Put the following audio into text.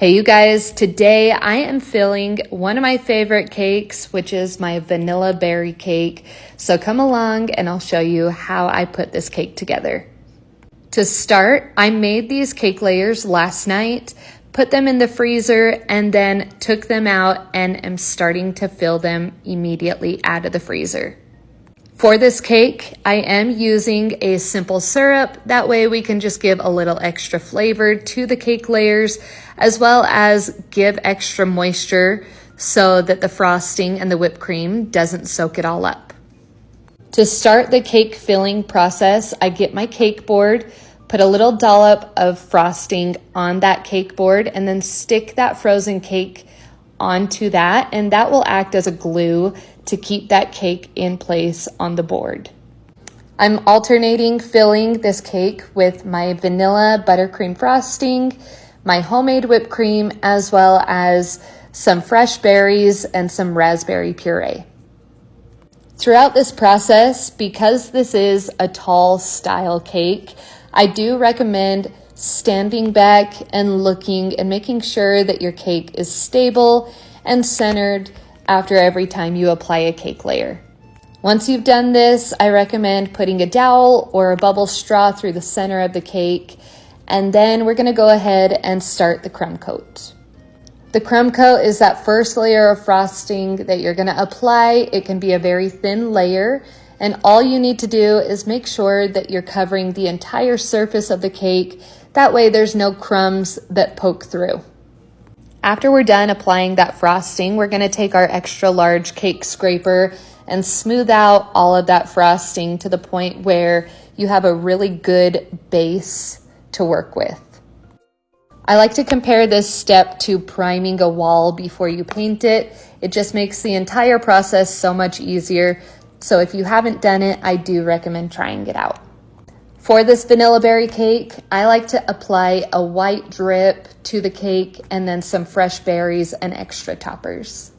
Hey you guys, today I am filling one of my favorite cakes, which is my vanilla berry cake. So come along and I'll show you how I put this cake together. To start, I made these cake layers last night, put them in the freezer, and then took them out and am starting to fill them immediately out of the freezer. For this cake, I am using a simple syrup. That way we can just give a little extra flavor to the cake layers, as well as give extra moisture so that the frosting and the whipped cream doesn't soak it all up. To start the cake filling process, I get my cake board, put a little dollop of frosting on that cake board, and then stick that frozen cake onto that, and that will act as a glue to keep that cake in place on the board. I'm alternating filling this cake with my vanilla buttercream frosting, my homemade whipped cream, as well as some fresh berries and some raspberry puree. Throughout this process, because this is a tall style cake, I do recommend standing back and looking and making sure that your cake is stable and centered after every time you apply a cake layer. Once you've done this, I recommend putting a dowel or a bubble straw through the center of the cake, and then we're gonna go ahead and start the crumb coat. The crumb coat is that first layer of frosting that you're gonna apply. It can be a very thin layer, and all you need to do is make sure that you're covering the entire surface of the cake. That way there's no crumbs that poke through. After we're done applying that frosting, we're gonna take our extra large cake scraper and smooth out all of that frosting to the point where you have a really good base to work with. I like to compare this step to priming a wall before you paint it. It just makes the entire process so much easier. So if you haven't done it, I do recommend trying it out. For this vanilla berry cake, I like to apply a white drip to the cake and then some fresh berries and extra toppers.